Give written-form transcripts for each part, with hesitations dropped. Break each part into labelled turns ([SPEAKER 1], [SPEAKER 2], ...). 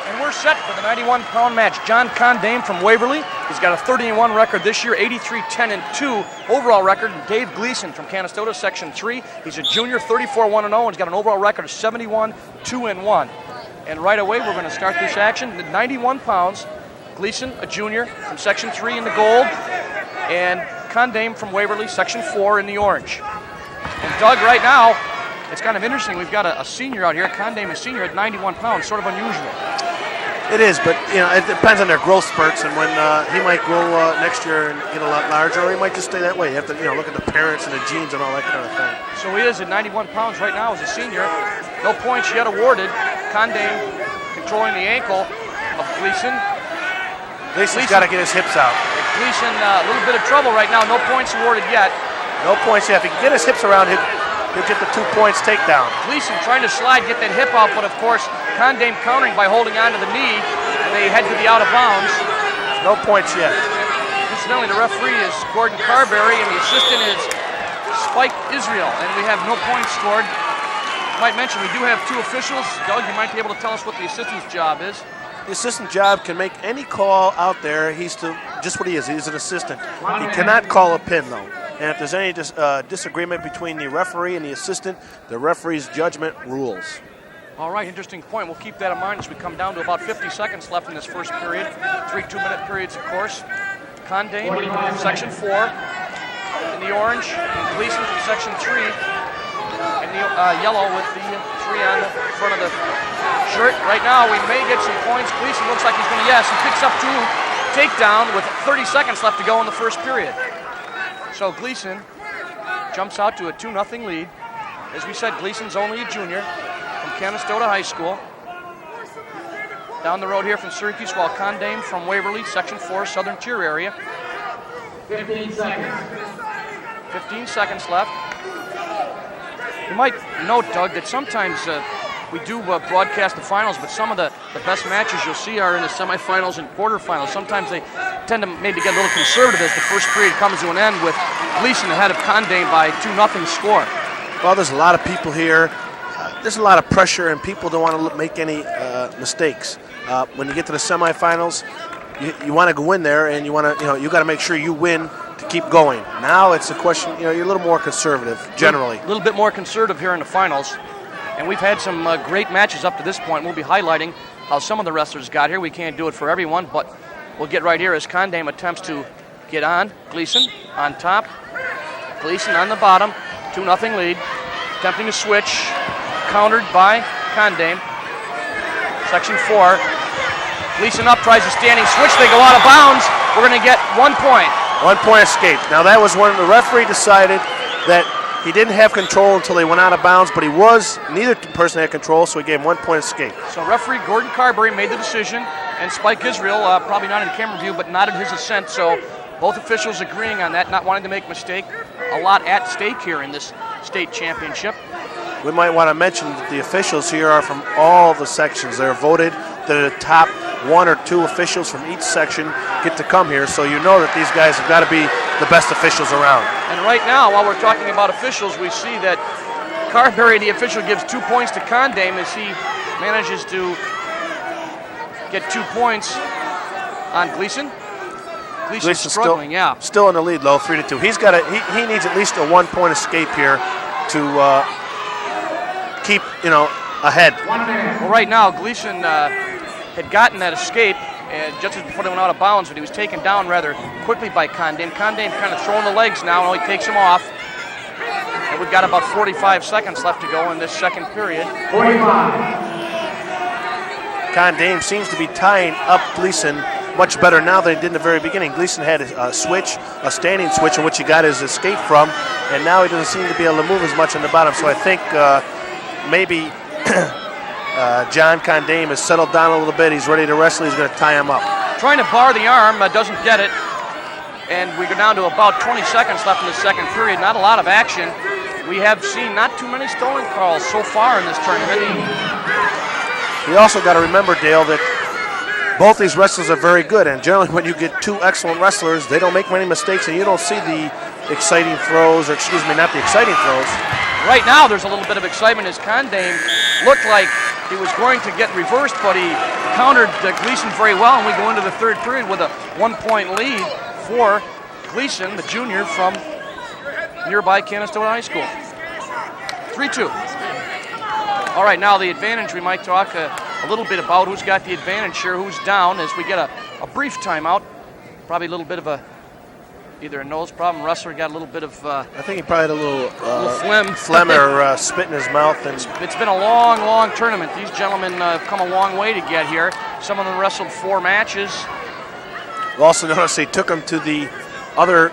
[SPEAKER 1] And we're set for the 91-pound match. John Condame from Waverly. He's got a 30-1 record this year, 83-10-2 overall record. And Dave Gleason from Canastota, Section 3. He's a junior, 34-1-0. He's got an overall record of 71-2-1. And right away, we're going to start this action. At 91 pounds, Gleason, a junior, from Section 3 in the gold. And Condame from Waverly, Section 4 in the orange. And Doug, right now, it's kind of interesting. We've got a senior out here. Condame, a senior at 91 pounds, sort of unusual.
[SPEAKER 2] It is, but it depends on their growth spurts, and when he might grow next year and get a lot larger, or he might just stay that way. You have to look at the parents and the genes and all that kind of thing.
[SPEAKER 1] So he is at 91 pounds right now as a senior. No points yet awarded. Condame controlling the ankle of Gleason.
[SPEAKER 2] Gleason's got to get his hips out.
[SPEAKER 1] Gleason, a little bit of trouble right now. No points awarded yet.
[SPEAKER 2] No points yet. If he can get his hips around, he'll get the 2 points takedown.
[SPEAKER 1] Gleason trying to slide, get that hip out, but of course, Condame countering by holding on to the knee, and they head to the out of bounds.
[SPEAKER 2] No points yet.
[SPEAKER 1] Incidentally, the referee is Gordon Carberry, and the assistant is Spike Israel, and we have no points scored. I might mention we do have 2 officials. Doug, you might be able to tell us what the assistant's job is.
[SPEAKER 2] The assistant job can make any call out there. He's just what he is. He's an assistant. He cannot call a pin, though. And if there's any disagreement between the referee and the assistant, the referee's judgment rules.
[SPEAKER 1] All right, interesting point. We'll keep that in mind as we come down to about 50 seconds left in this first period. 3 2-minute periods, of course. Condame from Section 4 in the orange, and Gleason from Section 3 in the yellow with the 3 on the front of the shirt. Right now, we may get some points. Gleason looks like he's going to, yes, he picks up 2 takedown with 30 seconds left to go in the first period. So Gleason jumps out to a 2-0 lead. As we said, Gleason's only a junior from Canastota High School. Down the road here from Syracuse, while Condame from Waverly, Section 4, Southern Tier area.
[SPEAKER 3] 15 seconds.
[SPEAKER 1] 15 seconds left. You might note, Doug, that sometimes we do broadcast the finals, but some of the best matches you'll see are in the semifinals and quarterfinals. Sometimes they tend to maybe get a little conservative as the first period comes to an end with Gleason ahead of Condame by 2-0 score.
[SPEAKER 2] Well, there's a lot of people here. There's a lot of pressure, and people don't want to make any mistakes. When you get to the semifinals, you want to go in there, and you want to, you got to make sure you win to keep going. Now it's a question, you're a little more conservative generally.
[SPEAKER 1] A little bit more conservative here in the finals. And we've had some great matches up to this point. We'll be highlighting how some of the wrestlers got here. We can't do it for everyone, but we'll get right here as Condame attempts to get on. Gleason on top. Gleason on the bottom. 2-0 lead. Attempting to switch. Countered by Condame. Section 4. Gleason up, tries a standing switch. They go out of bounds. We're going to get 1 point.
[SPEAKER 2] 1 point escape. Now that was when the referee decided that he didn't have control until they went out of bounds, but neither person had control, so he gave him 1 point escape.
[SPEAKER 1] So referee Gordon Carberry made the decision, and Spike Israel, probably not in camera view, but nodded his assent. So both officials agreeing on that, not wanting to make a mistake. A lot at stake here in this state championship.
[SPEAKER 2] We might want to mention that the officials here are from all the sections. They're voted. They're the top 1 or 2 officials from each section get to come here, so you know that these guys have got to be the best officials around.
[SPEAKER 1] And right now, while we're talking about officials, we see that Carberry, the official, gives 2 points to Condame as he manages to get 2 points on Gleason. Gleason's struggling,
[SPEAKER 2] still in the lead, though, 3-2. He needs at least a 1 point escape here to keep ahead.
[SPEAKER 1] Well, right now, Gleason had gotten that escape just before they went out of bounds, but he was taken down rather quickly by Condame. Condame kind of throwing the legs now, and he takes him off. And we've got about 45 seconds left to go in this second period.
[SPEAKER 3] 45.
[SPEAKER 2] Condame seems to be tying up Gleason much better now than he did in the very beginning. Gleason had a switch, a standing switch, in which he got his escape from, and now he doesn't seem to be able to move as much on the bottom. So I think maybe John Condame has settled down a little bit. He's ready to wrestle. He's going to tie him up.
[SPEAKER 1] Trying to bar the arm, doesn't get it. And we go down to about 20 seconds left in the second period. Not a lot of action. We have seen not too many stolen calls so far in this tournament.
[SPEAKER 2] You also got to remember, Dale, that both these wrestlers are very good, and generally when you get 2 excellent wrestlers, they don't make many mistakes, and you don't see the exciting throws, or excuse me, not the exciting throws.
[SPEAKER 1] Right now, there's a little bit of excitement as Condame looked like he was going to get reversed, but he countered Gleason very well, and we go into the third period with a 1-point lead for Gleason, the junior from nearby Canastota High School. 3-2. All right, now the advantage, we might talk a little bit about who's got the advantage here, who's down, as we get a brief timeout. Probably a little bit of either a nose problem. Wrestler got a little bit of
[SPEAKER 2] I think he probably had a little
[SPEAKER 1] phlegm
[SPEAKER 2] or spit in his mouth. And
[SPEAKER 1] it's been a long, long tournament. These gentlemen have come a long way to get here. Some of them wrestled 4 matches.
[SPEAKER 2] We'll also notice they took him to the other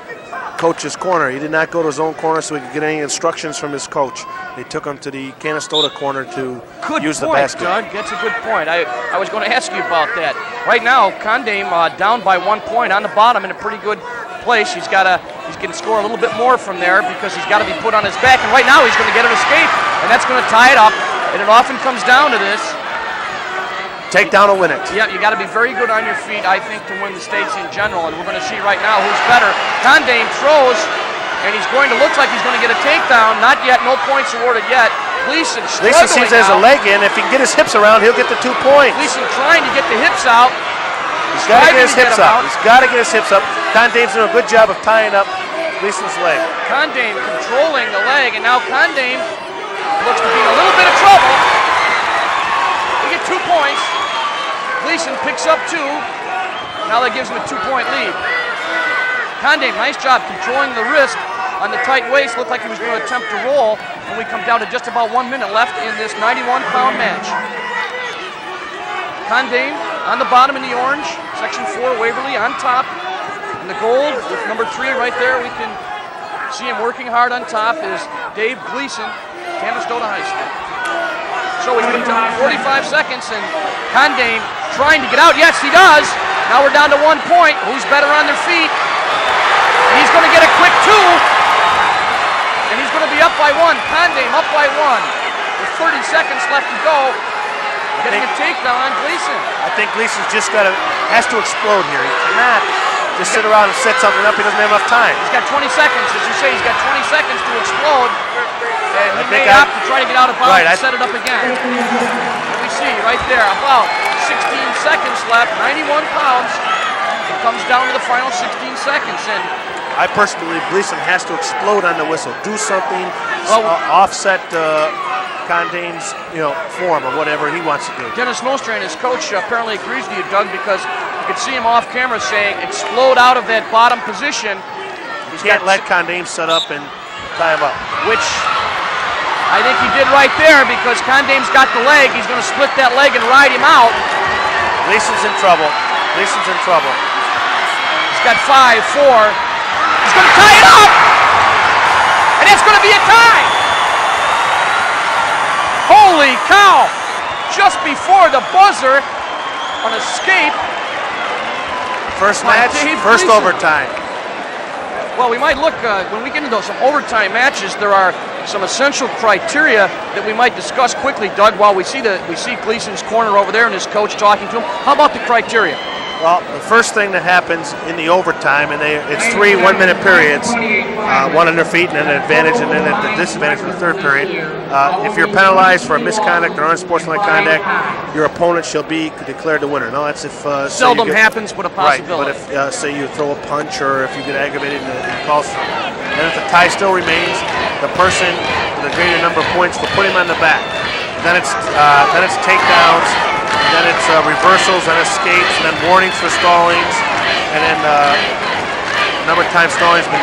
[SPEAKER 2] coach's corner. He did not go to his own corner so he could get any instructions from his coach. They took him to the Canastota corner to use the basket.
[SPEAKER 1] Doug. That's a good point. I was going to ask you about that. Right now, Condame down by 1 point on the bottom in a pretty good place. He's going to score a little bit more from there because he's got to be put on his back. And right now, he's going to get an escape, and that's going to tie it up. And it often comes down to this.
[SPEAKER 2] Take down or win it.
[SPEAKER 1] Yeah, you got to be very good on your feet, I think, to win the stakes in general. And we're going to see right now who's better. Condame throws, and he's going to look like he's going to get a takedown. Not yet, no points awarded yet. Gleason
[SPEAKER 2] sees there's a leg in. If he can get his hips around, he'll get the 2 points.
[SPEAKER 1] Gleason trying to get the hips out.
[SPEAKER 2] He's got to get his hips up. He's got to get his hips up. Condame's doing a good job of tying up Gleason's leg.
[SPEAKER 1] Condame controlling the leg, and now Condame looks to be in a little bit of trouble. We get 2 points. Gleason picks up 2. Now that gives him a 2-point lead. Condame, nice job controlling the wrist on the tight waist. Looked like he was going to attempt to roll, and we come down to just about 1 minute left in this 91-pound match. Condame on the bottom in the orange, section 4, Waverly on top. In the gold with number 3 right there, we can see him working hard on top is Dave Gleason, Canastota High School. So we get to 45 seconds, and Condame trying to get out. Yes, he does. Now we're down to 1 point. Who's better on their feet? And he's going to get a quick 2. And he's going to be up by 1. Condame up by 1. With 30 seconds left to go. Getting a takedown on Gleason.
[SPEAKER 2] I think Gleason's just has to explode here. He cannot just sit around and set something up. He doesn't have enough time.
[SPEAKER 1] He's got 20 seconds. As you say, he's got 20 seconds to explode. And he may opt to try to get out of bounds and set it up again. And we see right there about 16 seconds left, 91 pounds. It comes down to the final 16 seconds. And
[SPEAKER 2] I personally believe Gleason has to explode on the whistle. Do something, offset Condame's form or whatever he wants to do.
[SPEAKER 1] Dennis Nostrand, his coach, apparently agrees with you, Doug, because you could see him off camera saying explode out of that bottom position.
[SPEAKER 2] He can't let Condame set up and tie him up.
[SPEAKER 1] Which I think he did right there because Condame's got the leg. He's going to split that leg and ride him out.
[SPEAKER 2] Gleason's in trouble. Gleason's in trouble.
[SPEAKER 1] He's got 5, 4. He's going to tie it up! And it's going to be a tie! Holy cow! Just before the buzzer, an escape.
[SPEAKER 2] First match, first overtime.
[SPEAKER 1] Well, we might look, when we get into some overtime matches, there are some essential criteria that we might discuss quickly, Doug, while we see Gleason's corner over there and his coach talking to him. How about the criteria?
[SPEAKER 2] Well, the first thing that happens in the overtime, and it's 3 1-minute periods, 1 on their feet and then an advantage and then at the disadvantage in the third period. If you're penalized for a misconduct or unsportsmanlike conduct, your opponent shall be declared the winner. No, that's if
[SPEAKER 1] seldom happens, but a possibility.
[SPEAKER 2] Right, but if say you throw a punch or if you get aggravated and it calls, and if the tie still remains, the person with a greater number of points will put him on the back. Then it's takedowns. Then it's reversals and escapes, and then warnings for stallings, and then a number of times stallings been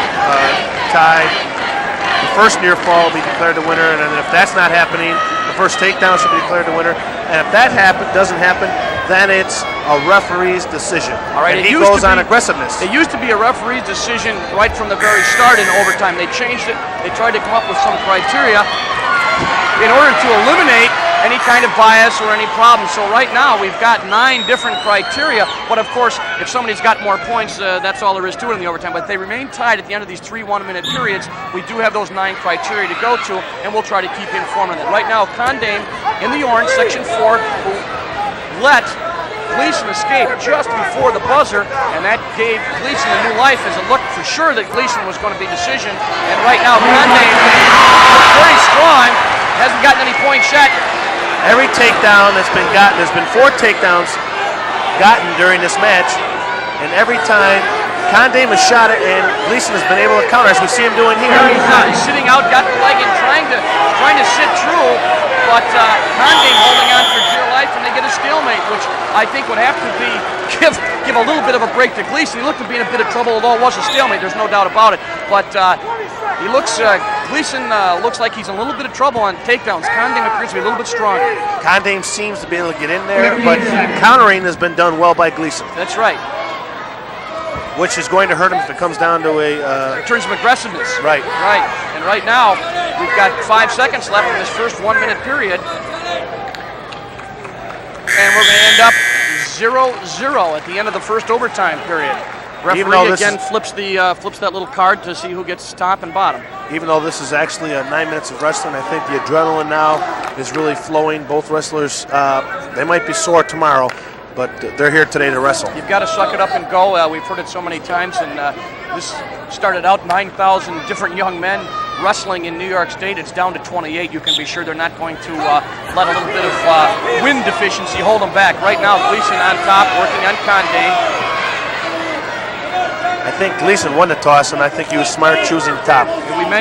[SPEAKER 2] tied. The first near fall will be declared the winner, and then if that's not happening, the first takedown should be declared the winner. And if that doesn't happen, then it's a referee's decision. All right, and he goes on aggressiveness.
[SPEAKER 1] It used to be a referee's decision right from the very start in overtime. They changed it. They tried to come up with some criteria in order to eliminate any kind of bias or any problem. So right now we've got 9 different criteria, but of course if somebody's got more points, that's all there is to it in the overtime. But if they remain tied at the end of these 3 1-minute periods, we do have those 9 criteria to go to, and we'll try to keep you informed on that. Right now, Condame in the orange, section 4, who let Gleason escaped just before the buzzer, and that gave Gleason a new life as it looked for sure that Gleason was going to be decision. And right now, Condé looks very strong, hasn't gotten any points yet.
[SPEAKER 2] Every takedown that's been gotten, there's been 4 takedowns gotten during this match, and every time Condé has shot it, and Gleason has been able to counter, as we see him doing here.
[SPEAKER 1] He's sitting out, got the leg in, trying to sit through, but Condé holding on for dear life, and they get a stalemate, which I think would have to be give a little bit of a break to Gleason. He looked to be in a bit of trouble, although it was a stalemate. There's no doubt about it. But Gleason looks like he's in a little bit of trouble on takedowns. Condé appears to be a little bit stronger.
[SPEAKER 2] Condé seems to be able to get in there, but countering has been done well by Gleason.
[SPEAKER 1] That's right.
[SPEAKER 2] Which is going to hurt him if it comes down to
[SPEAKER 1] in terms of aggressiveness.
[SPEAKER 2] Right.
[SPEAKER 1] Right. And right now, we've got 5 seconds left in this first 1-minute period. And we're going to end up 0-0 at the end of the first overtime period. Referee again flips that little card to see who gets top and bottom.
[SPEAKER 2] Even though this is actually 9 minutes of wrestling, I think the adrenaline now is really flowing. Both wrestlers, they might be sore tomorrow, but they're here today to wrestle.
[SPEAKER 1] You've got to suck it up and go. We've heard it so many times, and this started out 9,000 different young men wrestling in New York State. It's down to 28. You can be sure they're not going to let a little bit of wind deficiency hold them back. Right now, Gleason on top, working on Condé.
[SPEAKER 2] I think Gleason won the toss, and I think he was smart choosing top.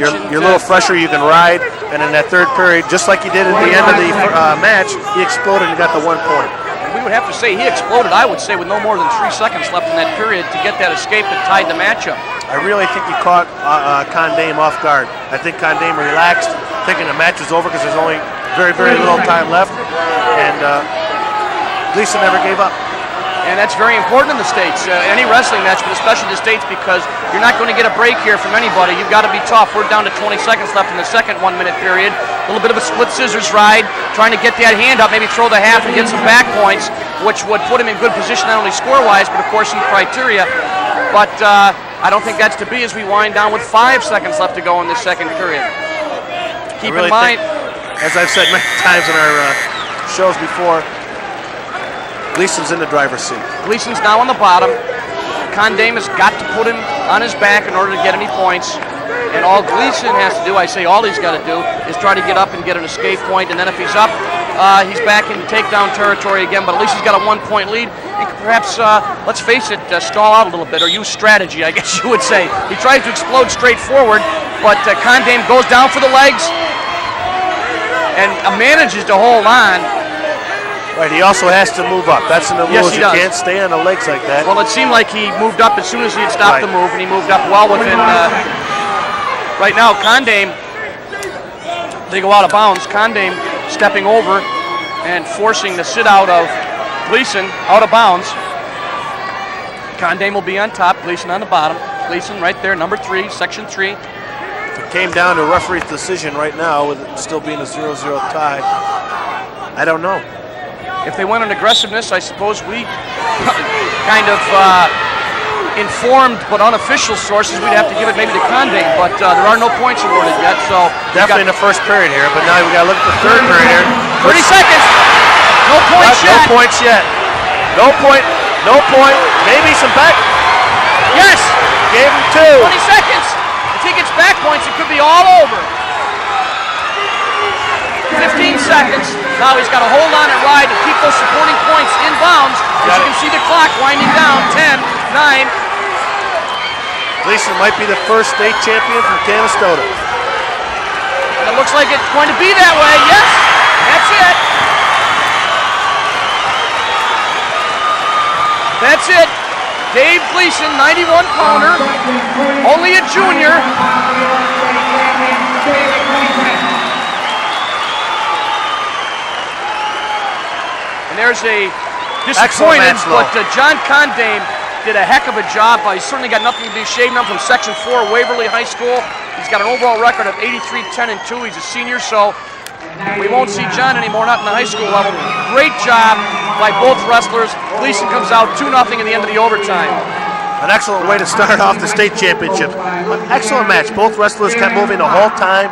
[SPEAKER 2] You're a little fresher, you can ride, and in that third period, just like he did at the end of the match, he exploded and got the 1 point.
[SPEAKER 1] We would have to say he exploded, I would say, with no more than 3 seconds left in that period to get that escape that tied the match up.
[SPEAKER 2] I really think he caught Condé off guard. I think Condé relaxed, thinking the match was over because there's only very, very little time left, and Gleason never gave up.
[SPEAKER 1] And that's very important in the States, any wrestling match, but especially the States, because you're not going to get a break here from anybody. You've got to be tough. We're down to 20 seconds left in the second 1-minute period. A little bit of a split scissors ride, trying to get that hand up, maybe throw the half and get some back points, which would put him in good position not only score-wise, but of course in criteria. But I don't think that's to be as we wind down with 5 seconds left to go in this second period. Keep in mind,
[SPEAKER 2] as I've said many times in our shows before, Gleason's in the driver's seat.
[SPEAKER 1] Gleason's now on the bottom. Condé has got to put him on his back in order to get any points. And all Gleason has to do, I say all he's got to do, is try to get up and get an escape point. And then if he's up, he's back in takedown territory again. But at least he's got a 1-point lead. He could perhaps, let's face it, stall out a little bit or use strategy, I guess you would say. He tries to explode straight forward, but Condé goes down for the legs and manages to hold on.
[SPEAKER 2] Right, he also has to move up. That's in the rules.
[SPEAKER 1] Yes,
[SPEAKER 2] you can't stay on the legs like that.
[SPEAKER 1] Well, it seemed like he moved up as soon as he had stopped the move, and he moved up well within. Right now, Condé, they go out of bounds. Condé stepping over and forcing the sit out of Gleason out of bounds. Condé will be on top, Gleason on the bottom. Gleason right there, number 3, section 3.
[SPEAKER 2] If it came down to referee's decision right now, with it still being a 0-0 tie, I don't know.
[SPEAKER 1] If they went on aggressiveness, I suppose we kind of informed but unofficial sources, we'd have to give it maybe to Condé, but there are no points awarded yet. So
[SPEAKER 2] definitely in the first period here, but now we got to look at the third period here.
[SPEAKER 1] 30 seconds. No points yet.
[SPEAKER 2] No points yet. No point. No point. Maybe some back.
[SPEAKER 1] Yes.
[SPEAKER 2] Gave him 2.
[SPEAKER 1] 20 seconds. If he gets back points, it could be all over. 15 seconds. Now he's got to hold on and ride to keep those supporting points in bounds. As you can see the clock winding down. 10, 9.
[SPEAKER 2] Gleason might be the first state champion from Canastota.
[SPEAKER 1] And it looks like it's going to be that way. Yes, that's it. That's it. Dave Gleason, 91-pounder, only a junior. There's a disappointed, but John Condé did a heck of a job. He's certainly got nothing to be ashamed of from Section 4, Waverly High School. He's got an overall record of 83, 10, and 2. He's a senior, so we won't see John anymore, not in the high school level. Great job by both wrestlers. Gleason comes out 2-0 in the end of the overtime.
[SPEAKER 2] An excellent way to start off the state championship. An excellent match. Both wrestlers kept moving the whole time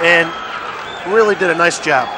[SPEAKER 2] and really did a nice job.